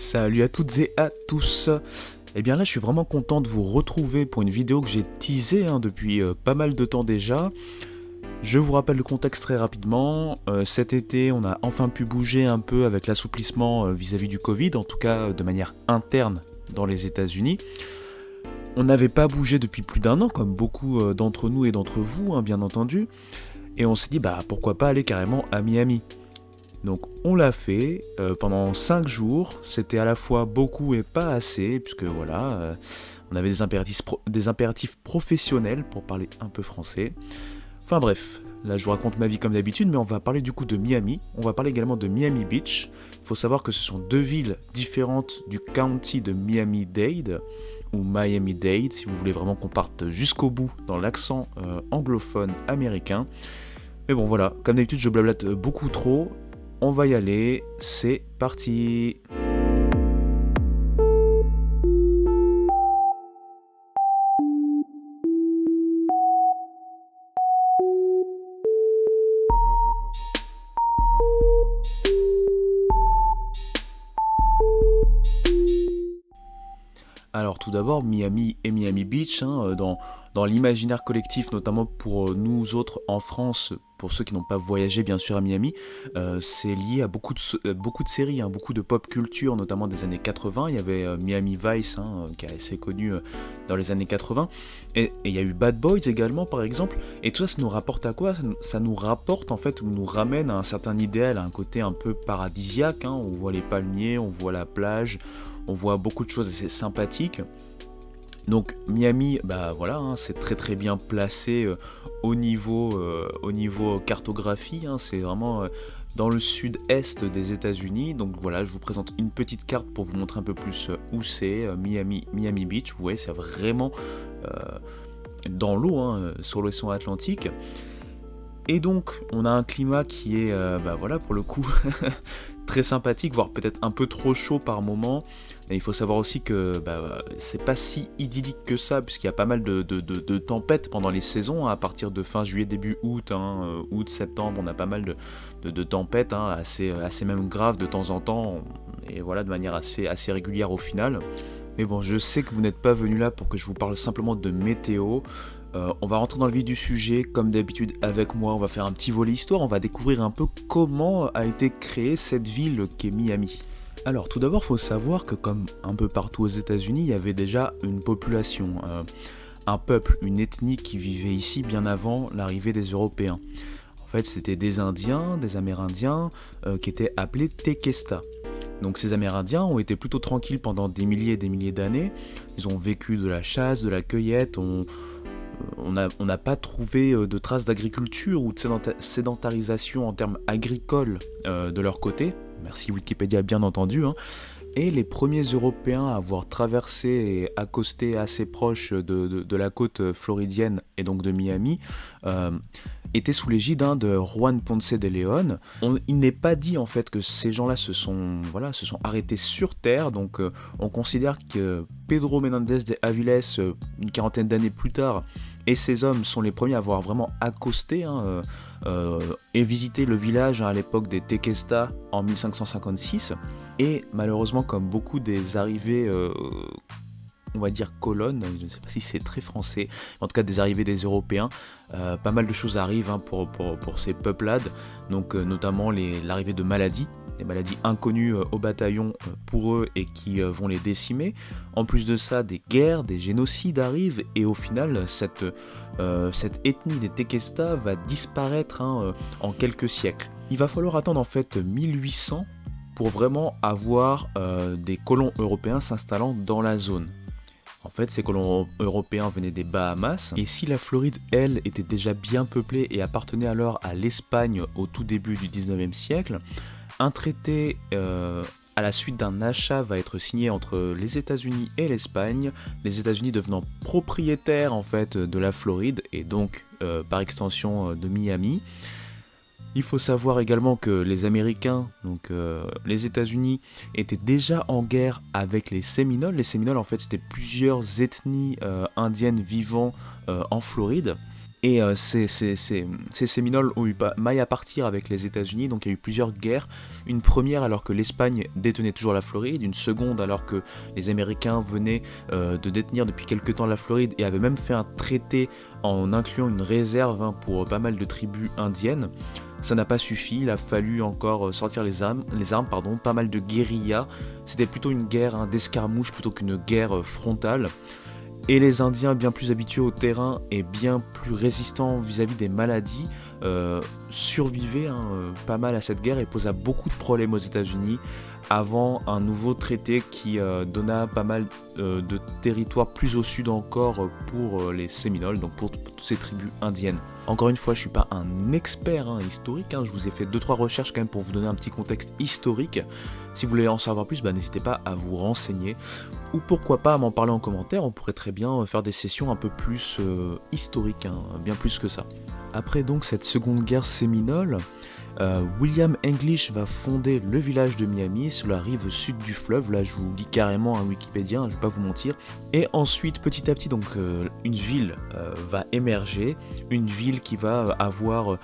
Salut à toutes et à tous. Eh bien là, je suis vraiment content de vous retrouver pour une vidéo que j'ai teasée depuis pas mal de temps déjà. Je vous rappelle le contexte très rapidement. Cet été, on a enfin pu bouger un peu avec l'assouplissement vis-à-vis du Covid, en tout cas de manière interne dans les États-Unis. On n'avait pas bougé depuis plus d'un an, comme beaucoup d'entre nous et d'entre vous, bien entendu. Et on s'est dit, pourquoi pas aller carrément à Miami. Donc on l'a fait pendant 5 jours, c'était à la fois beaucoup et pas assez, puisque voilà, on avait des impératifs professionnels pour parler un peu français. Enfin bref, là je vous raconte ma vie comme d'habitude, mais on va parler du coup de Miami, on va parler également de Miami Beach. Il faut savoir que ce sont deux villes différentes du county de Miami-Dade, ou Miami-Dade, si vous voulez vraiment qu'on parte jusqu'au bout dans l'accent anglophone américain. Mais bon voilà, comme d'habitude je blablate beaucoup trop. On va y aller, c'est parti. Alors tout d'abord, Miami et Miami Beach, dans l'imaginaire collectif, notamment pour nous autres en France, pour ceux qui n'ont pas voyagé bien sûr à Miami, c'est lié à beaucoup de séries, beaucoup de pop culture, notamment des années 80. Il y avait Miami Vice, qui est assez connu dans les années 80, et il y a eu Bad Boys également par exemple, et tout ça, ça nous rapporte à quoi ? Ça nous rapporte en fait, ou nous ramène à un certain idéal, à un côté un peu paradisiaque, on voit les palmiers, on voit la plage, on voit beaucoup de choses et c'est sympathique. Donc Miami, c'est très très bien placé au niveau cartographie, c'est vraiment dans le sud-est des États-Unis. Donc voilà, je vous présente une petite carte pour vous montrer un peu plus où c'est, Miami Beach. Vous voyez, c'est vraiment dans l'eau, sur l'océan Atlantique. Et donc, on a un climat qui est, pour le coup, très sympathique, voire peut-être un peu trop chaud par moment. Et il faut savoir aussi que c'est pas si idyllique que ça, puisqu'il y a pas mal de tempêtes pendant les saisons, à partir de fin juillet, début août, août, septembre, on a pas mal de tempêtes, assez même graves de temps en temps, et voilà, de manière assez régulière au final. Mais bon, je sais que vous n'êtes pas venu là pour que je vous parle simplement de météo. On va rentrer dans le vif du sujet, comme d'habitude avec moi, on va faire un petit volet histoire, on va découvrir un peu comment a été créée cette ville qu'est Miami. Alors tout d'abord, il faut savoir que comme un peu partout aux États-Unis, il y avait déjà une population, un peuple, une ethnie qui vivait ici bien avant l'arrivée des Européens. En fait, c'était des Indiens, des Amérindiens, qui étaient appelés Tequesta. Donc ces Amérindiens ont été plutôt tranquilles pendant des milliers et des milliers d'années, ils ont vécu de la chasse, de la cueillette, on n'a pas trouvé de traces d'agriculture ou de sédentarisation en termes agricoles de leur côté, merci Wikipédia bien entendu, Et les premiers Européens à avoir traversé et accosté assez proche de la côte floridienne et donc de Miami étaient sous l'égide de Juan Ponce de León. Il n'est pas dit en fait que ces gens-là se sont arrêtés sur terre, donc on considère que Pedro Menéndez de Avilés, une quarantaine d'années plus tard, et ces hommes sont les premiers à avoir vraiment accosté et visité le village à l'époque des Tequesta en 1556. Et malheureusement, comme beaucoup des arrivées, on va dire colonnes, je ne sais pas si c'est très français, en tout cas des arrivées des Européens, pas mal de choses arrivent pour ces peuplades, donc notamment l'arrivée de maladies, des maladies inconnues au bataillon pour eux et qui vont les décimer. En plus de ça, des guerres, des génocides arrivent et au final, cette ethnie des Tequesta va disparaître en quelques siècles. Il va falloir attendre en fait 1800 pour vraiment avoir des colons européens s'installant dans la zone. En fait, ces colons européens venaient des Bahamas, et si la Floride, elle, était déjà bien peuplée et appartenait alors à l'Espagne au tout début du 19e siècle, un traité à la suite d'un achat va être signé entre les États-Unis et l'Espagne, les États-Unis devenant propriétaires en fait de la Floride et donc par extension de Miami. Il faut savoir également que les Américains, donc les États-Unis, étaient déjà en guerre avec les Séminoles. Les Séminoles, en fait, c'était plusieurs ethnies indiennes vivant en Floride. Et ces Séminoles ont eu maille à partir avec les États-Unis, donc il y a eu plusieurs guerres. Une première alors que l'Espagne détenait toujours la Floride, une seconde alors que les Américains venaient de détenir depuis quelque temps la Floride et avaient même fait un traité en incluant une réserve pour pas mal de tribus indiennes. Ça n'a pas suffi, il a fallu encore sortir les armes, pas mal de guérillas. C'était plutôt une guerre d'escarmouche plutôt qu'une guerre frontale. Et les Indiens, bien plus habitués au terrain et bien plus résistants vis-à-vis des maladies, survivaient pas mal à cette guerre et posa beaucoup de problèmes aux États-Unis avant un nouveau traité qui donna pas mal de territoires plus au sud encore pour les Séminoles, donc pour toutes ces tribus indiennes. Encore une fois, je ne suis pas un expert historique, je vous ai fait 2-3 recherches quand même pour vous donner un petit contexte historique. Si vous voulez en savoir plus, n'hésitez pas à vous renseigner, ou pourquoi pas à m'en parler en commentaire, on pourrait très bien faire des sessions un peu plus historiques, bien plus que ça. Après donc cette seconde guerre séminole, William English va fonder le village de Miami sur la rive sud du fleuve, là je vous lis carrément un Wikipédia, je vais pas vous mentir, et ensuite petit à petit donc une ville va émerger, une ville qui va avoir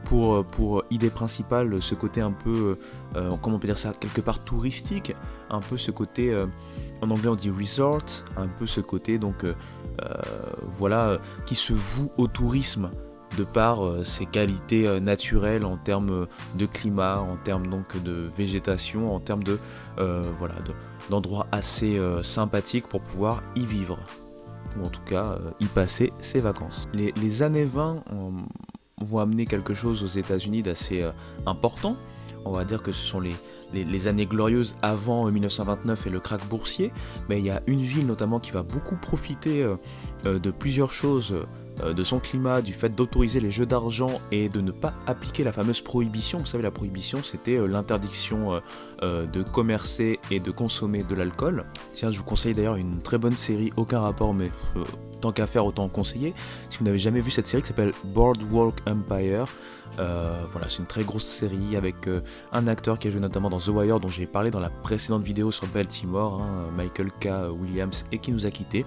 pour idée principale ce côté un peu, comment on peut dire ça, quelque part touristique, un peu ce côté, en anglais on dit resort, un peu ce côté donc voilà, qui se voue au tourisme, de par ses qualités naturelles en termes de climat, en termes donc de végétation, en termes de d'endroits assez sympathiques pour pouvoir y vivre, ou en tout cas y passer ses vacances. Les années 20 vont amener quelque chose aux États-Unis d'assez important. On va dire que ce sont les années glorieuses avant 1929 et le krach boursier, mais il y a une ville notamment qui va beaucoup profiter de plusieurs choses, de son climat, du fait d'autoriser les jeux d'argent et de ne pas appliquer la fameuse prohibition. Vous savez, la prohibition, c'était l'interdiction de commercer et de consommer de l'alcool. Tiens, je vous conseille d'ailleurs une très bonne série, aucun rapport, mais tant qu'à faire, autant en conseiller. Si vous n'avez jamais vu cette série qui s'appelle Boardwalk Empire, voilà, c'est une très grosse série avec un acteur qui a joué notamment dans The Wire, dont j'ai parlé dans la précédente vidéo sur Baltimore, Michael K. Williams, et qui nous a quittés.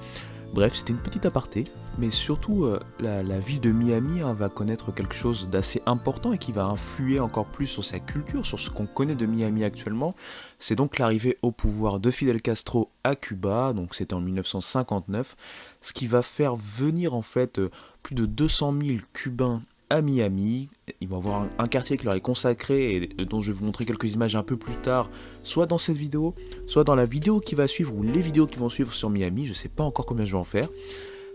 Bref, c'était une petite aparté, mais surtout la ville de Miami va connaître quelque chose d'assez important et qui va influer encore plus sur sa culture, sur ce qu'on connaît de Miami actuellement. C'est donc l'arrivée au pouvoir de Fidel Castro à Cuba, donc c'était en 1959, ce qui va faire venir en fait plus de 200 000 Cubains à Miami. Ils vont avoir un quartier qui leur est consacré et dont je vais vous montrer quelques images un peu plus tard, soit dans cette vidéo, soit dans la vidéo qui va suivre ou les vidéos qui vont suivre sur Miami, je sais pas encore combien je vais en faire.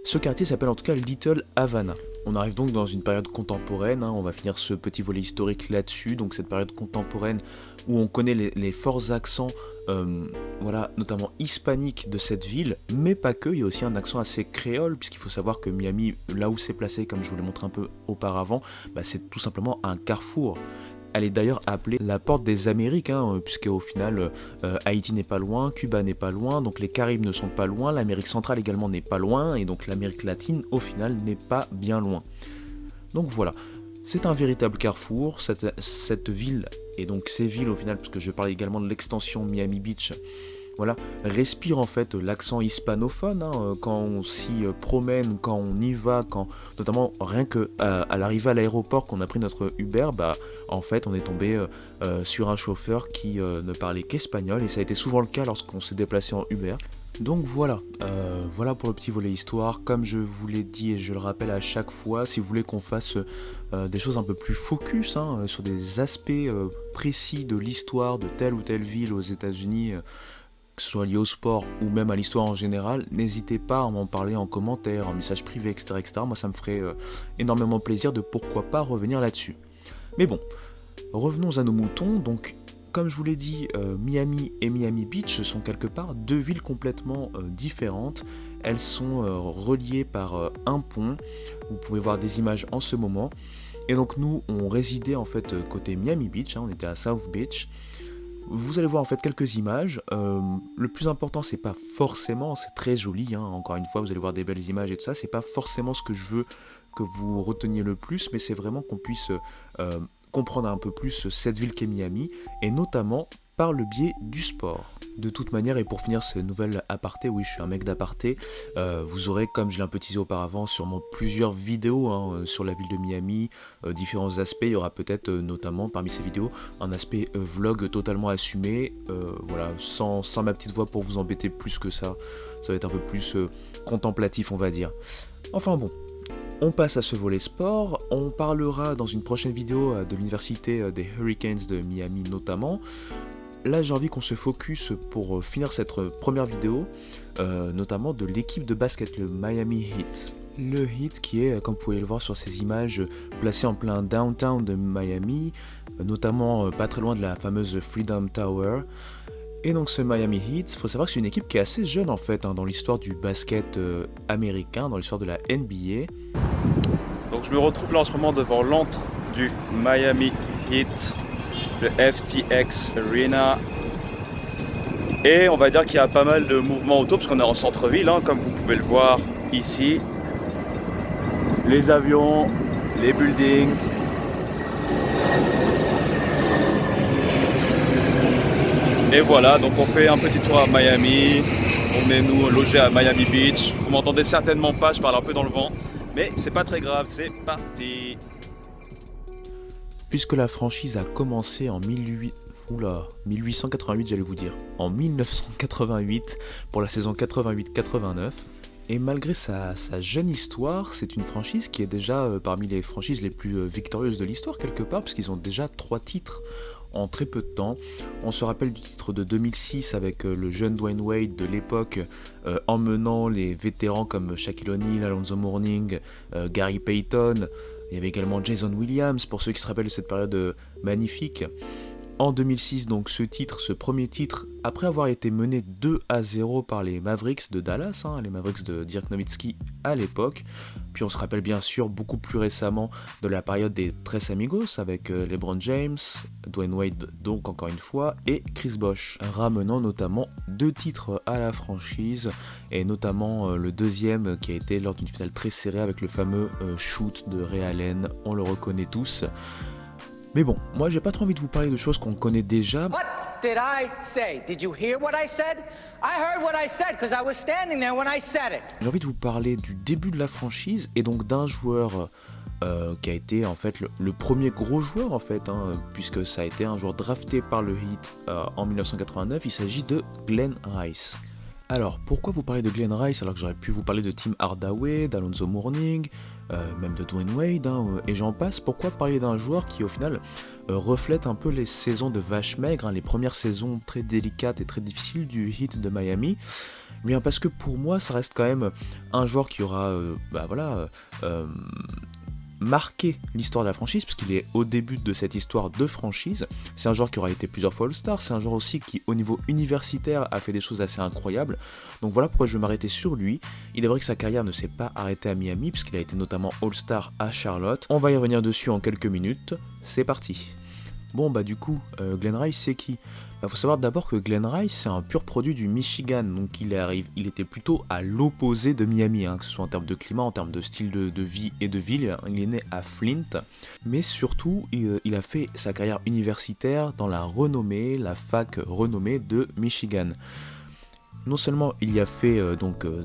Ce quartier s'appelle en tout cas Little Havana. On arrive donc dans une période contemporaine, on va finir ce petit volet historique là-dessus, donc cette période contemporaine où on connaît les forts accents, voilà, notamment hispaniques de cette ville, mais pas que, il y a aussi un accent assez créole, puisqu'il faut savoir que Miami, là où c'est placé, comme je vous l'ai montré un peu auparavant, c'est tout simplement un carrefour. Elle est d'ailleurs appelée la porte des Amériques, puisqu'au final, Haïti n'est pas loin, Cuba n'est pas loin, donc les Caraïbes ne sont pas loin, l'Amérique centrale également n'est pas loin, et donc l'Amérique latine, au final, n'est pas bien loin. Donc voilà, c'est un véritable carrefour, cette ville, et donc ces villes au final, puisque je parle également de l'extension Miami Beach, voilà, respire en fait l'accent hispanophone, quand on s'y promène, quand on y va, notamment rien que à l'arrivée à l'aéroport, qu'on a pris notre Uber, en fait on est tombé sur un chauffeur qui ne parlait qu'espagnol, et ça a été souvent le cas lorsqu'on s'est déplacé en Uber. Donc voilà, voilà pour le petit volet histoire. Comme je vous l'ai dit et je le rappelle à chaque fois, si vous voulez qu'on fasse des choses un peu plus focus sur des aspects précis de l'histoire de telle ou telle ville aux États-Unis, que ce soit lié au sport ou même à l'histoire en général, n'hésitez pas à m'en parler en commentaire, en message privé, etc. Moi ça me ferait énormément plaisir de pourquoi pas revenir là-dessus. Mais bon, revenons à nos moutons. Donc comme je vous l'ai dit, Miami et Miami Beach sont quelque part deux villes complètement différentes. Elles sont reliées par un pont. Vous pouvez voir des images en ce moment. Et donc nous, on résidait en fait côté Miami Beach, on était à South Beach. Vous allez voir en fait quelques images. Le plus important, c'est pas forcément, c'est très joli, encore une fois, vous allez voir des belles images et tout ça. C'est pas forcément ce que je veux que vous reteniez le plus, mais c'est vraiment qu'on puisse comprendre un peu plus cette ville qu'est Miami, et notamment par le biais du sport. De toute manière, et pour finir ce nouvel aparté, oui je suis un mec d'aparté, vous aurez, comme je l'ai un peu teasé auparavant, sûrement plusieurs vidéos sur la ville de Miami, différents aspects. Il y aura peut-être notamment parmi ces vidéos un aspect vlog totalement assumé, voilà, sans ma petite voix pour vous embêter plus que ça va être un peu plus contemplatif on va dire. Enfin bon. On passe à ce volet sport, on parlera dans une prochaine vidéo de l'université des Hurricanes de Miami notamment. Là j'ai envie qu'on se focus pour finir cette première vidéo, notamment de l'équipe de basket, le Miami Heat. Le Heat qui est, comme vous pouvez le voir sur ces images, placé en plein downtown de Miami, notamment pas très loin de la fameuse Freedom Tower. Et donc ce Miami Heat, il faut savoir que c'est une équipe qui est assez jeune en fait dans l'histoire du basket américain, dans l'histoire de la NBA. Donc je me retrouve là en ce moment devant l'antre du Miami Heat, le FTX Arena. Et on va dire qu'il y a pas mal de mouvements autour parce qu'on est en centre-ville, comme vous pouvez le voir ici. Les avions, les buildings. Et voilà, donc on fait un petit tour à Miami, on est nous logés à Miami Beach. Vous m'entendez certainement pas, je parle un peu dans le vent, mais c'est pas très grave, c'est parti. Puisque la franchise a commencé en 1888, j'allais vous dire, en 1988 pour la saison 88-89. Et malgré sa jeune histoire, c'est une franchise qui est déjà parmi les franchises les plus victorieuses de l'histoire quelque part, puisqu'ils ont déjà 3 titres en très peu de temps. On se rappelle du titre de 2006 avec le jeune Dwayne Wade de l'époque emmenant les vétérans comme Shaquille O'Neal, Alonzo Mourning, Gary Payton. Il y avait également Jason Williams pour ceux qui se rappellent de cette période magnifique. En 2006, donc ce premier titre, après avoir été mené 2-0 par les Mavericks de Dallas, les Mavericks de Dirk Nowitzki à l'époque. Puis on se rappelle bien sûr beaucoup plus récemment de la période des Tres Amigos avec LeBron James, Dwayne Wade donc encore une fois, et Chris Bosh, ramenant notamment 2 titres à la franchise, et notamment le deuxième qui a été lors d'une finale très serrée avec le fameux shoot de Ray Allen, on le reconnaît tous. Mais bon, moi j'ai pas trop envie de vous parler de choses qu'on connaît déjà. What did I say? Did you hear what I said? I heard what I said because I was standing there when I said it. J'ai envie de vous parler du début de la franchise et donc d'un joueur qui a été en fait le premier gros joueur en fait, puisque ça a été un joueur drafté par le Heat en 1989, il s'agit de Glenn Rice. Alors, pourquoi vous parlez de Glenn Rice alors que j'aurais pu vous parler de Tim Hardaway, d'Alonzo Mourning, même de Dwayne Wade, et j'en passe. Pourquoi parler d'un joueur qui au final reflète un peu les saisons de vache maigre, les premières saisons très délicates et très difficiles du Heat de Miami? Bien parce que pour moi ça reste quand même un joueur qui aura marqué l'histoire de la franchise, puisqu'il est au début de cette histoire de franchise. C'est un joueur qui aura été plusieurs fois All-Star, c'est un joueur aussi qui au niveau universitaire a fait des choses assez incroyables, donc voilà pourquoi je vais m'arrêter sur lui. Il est vrai que sa carrière ne s'est pas arrêtée à Miami, puisqu'il a été notamment All-Star à Charlotte. On va y revenir dessus en quelques minutes, c'est parti. Bon bah du coup, Glenn Rice c'est qui? Faut savoir d'abord que Glenn Rice c'est un pur produit du Michigan, donc il était plutôt à l'opposé de Miami, que ce soit en termes de climat, en termes de style de vie et de ville. Il est né à Flint, mais surtout il a fait sa carrière universitaire dans la fac renommée de Michigan. Non seulement il y a fait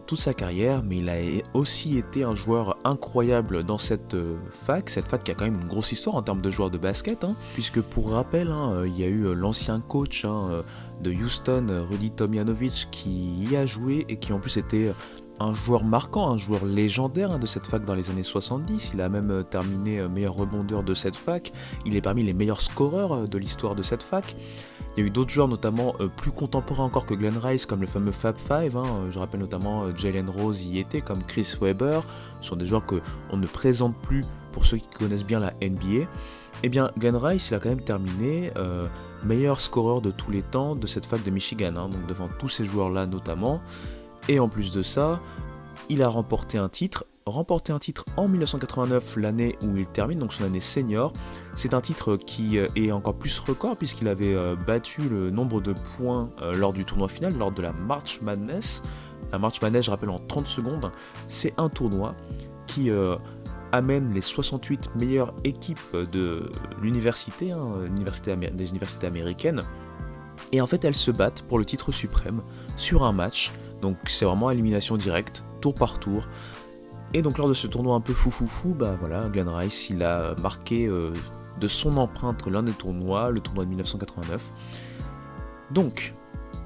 toute sa carrière, mais il a aussi été un joueur incroyable dans cette fac qui a quand même une grosse histoire en termes de joueurs de basket, puisque pour rappel, il y a eu l'ancien coach de Houston, Rudy Tomjanovich, qui y a joué et qui en plus était un joueur marquant, un joueur légendaire de cette fac dans les années 70, il a même terminé meilleur rebondeur de cette fac, il est parmi les meilleurs scoreurs de l'histoire de cette fac. Il y a eu d'autres joueurs notamment plus contemporains encore que Glenn Rice comme le fameux Fab Five, je rappelle notamment Jalen Rose y était, comme Chris Webber, ce sont des joueurs qu'on ne présente plus pour ceux qui connaissent bien la NBA. Eh bien Glenn Rice il a quand même terminé meilleur scoreur de tous les temps de cette fac de Michigan, donc devant tous ces joueurs là notamment. Et en plus de ça, il a remporté un titre en 1989, l'année où il termine, donc son année senior. C'est un titre qui est encore plus record puisqu'il avait battu le nombre de points lors du tournoi final, lors de la March Madness. La March Madness, je rappelle en 30 secondes, c'est un tournoi qui amène les 68 meilleures équipes de l'université, des universités américaines. Et en fait, elles se battent pour le titre suprême sur un match. Donc c'est vraiment élimination directe, tour par tour. Et donc lors de ce tournoi un peu fou, bah voilà, Glen Rice, il a marqué de son empreinte l'un des tournois, le tournoi de 1989. Donc,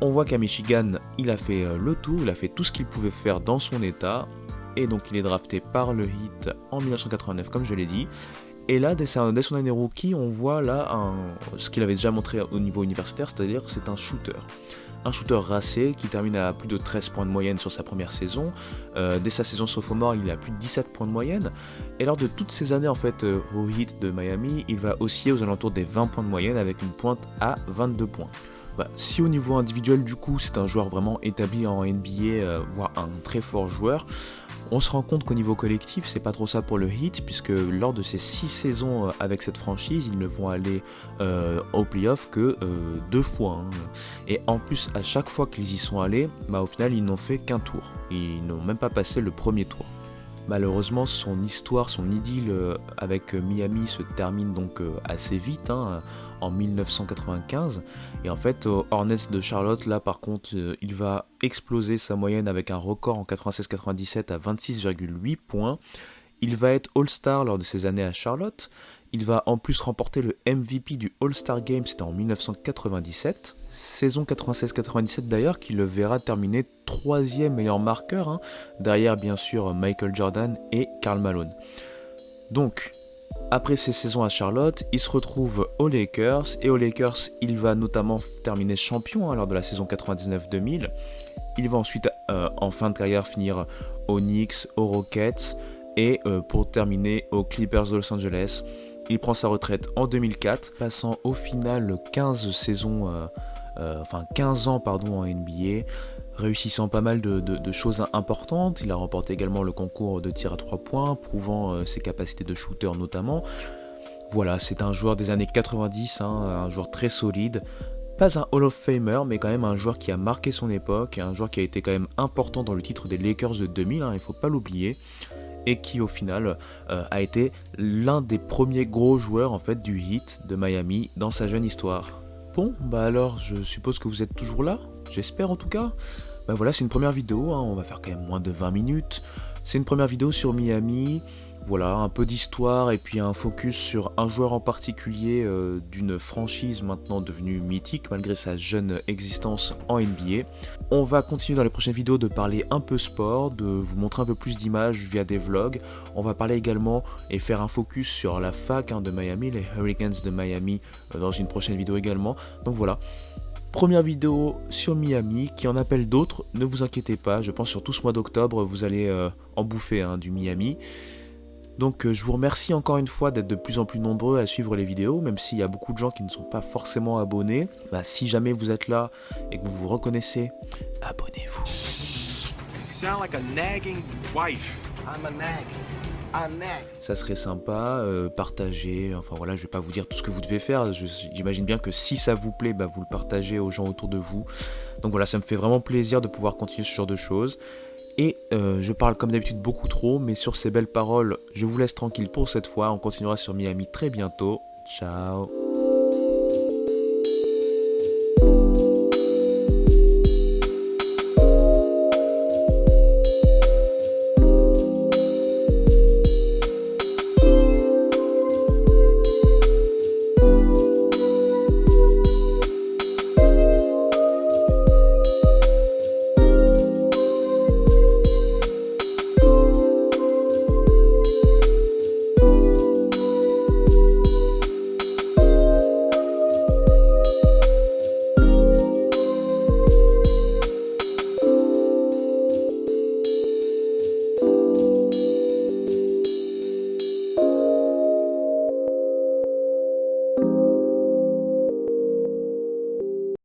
on voit qu'à Michigan, il a fait le tour, il a fait tout ce qu'il pouvait faire dans son état. Et donc il est drafté par le Heat en 1989, comme je l'ai dit. Et là, dès son année rookie, on voit là ce qu'il avait déjà montré au niveau universitaire, c'est-à-dire que c'est un shooter. Un shooter racé qui termine à plus de 13 points de moyenne sur sa première saison. Dès sa saison sophomore, il est à plus de 17 points de moyenne. Et lors de toutes ces années en fait au Heat de Miami, il va osciller aux alentours des 20 points de moyenne avec une pointe à 22 points. Bah, si au niveau individuel du coup c'est un joueur vraiment établi en NBA, voire un très fort joueur, on se rend compte qu'au niveau collectif c'est pas trop ça pour le Heat, puisque lors de ces 6 saisons avec cette franchise, ils ne vont aller au playoff que 2 fois. Et en plus à chaque fois qu'ils y sont allés, bah, au final ils n'ont fait qu'un tour, ils n'ont même pas passé le premier tour. Malheureusement, son histoire, son idylle avec Miami se termine donc assez vite, en 1995. Et en fait, aux Hornets de Charlotte, là par contre, il va exploser sa moyenne avec un record en 96-97 à 26,8 points. Il va être All-Star lors de ses années à Charlotte. Il va en plus remporter le MVP du All-Star Game, c'était en 1997. Saison 96-97 d'ailleurs, qui le verra terminer 3e meilleur marqueur, derrière bien sûr Michael Jordan et Karl Malone. Donc, après ces saisons à Charlotte, il se retrouve aux Lakers, et aux Lakers, il va notamment terminer champion lors de la saison 99-2000. Il va ensuite, en fin de carrière, finir aux Knicks, aux Rockets, et pour terminer aux Clippers de Los Angeles. Il prend sa retraite en 2004, passant au final 15 ans en NBA, réussissant pas mal de choses importantes. Il a remporté également le concours de tir à 3 points, prouvant ses capacités de shooter notamment. Voilà, c'est un joueur des années 90, un joueur très solide. Pas un Hall of Famer, mais quand même un joueur qui a marqué son époque, un joueur qui a été quand même important dans le titre des Lakers de 2000, il ne faut pas l'oublier. Et qui au final a été l'un des premiers gros joueurs en fait du Heat de Miami dans sa jeune histoire. Bon, bah alors je suppose que vous êtes toujours là, j'espère en tout cas. Bah voilà, c'est une première vidéo, on va faire quand même moins de 20 minutes. C'est une première vidéo sur Miami, voilà, un peu d'histoire et puis un focus sur un joueur en particulier d'une franchise maintenant devenue mythique malgré sa jeune existence en NBA. On va continuer dans les prochaines vidéos de parler un peu sport, de vous montrer un peu plus d'images via des vlogs. On va parler également et faire un focus sur la fac de Miami, les Hurricanes de Miami, dans une prochaine vidéo également. Donc voilà. Première vidéo sur Miami, qui en appelle d'autres, ne vous inquiétez pas, je pense sur tout ce mois d'octobre, vous allez en bouffer du Miami. Donc je vous remercie encore une fois d'être de plus en plus nombreux à suivre les vidéos, même s'il y a beaucoup de gens qui ne sont pas forcément abonnés. Bah, si jamais vous êtes là et que vous vous reconnaissez, abonnez-vous. You sound like a nagging wife. I'm a nag. Ça serait sympa, partager, enfin voilà, je vais pas vous dire tout ce que vous devez faire, j'imagine bien que si ça vous plaît, bah, vous le partagez aux gens autour de vous. Donc voilà, ça me fait vraiment plaisir de pouvoir continuer ce genre de choses. Et je parle comme d'habitude beaucoup trop, mais sur ces belles paroles, je vous laisse tranquille pour cette fois, on continuera sur Miami très bientôt. Ciao.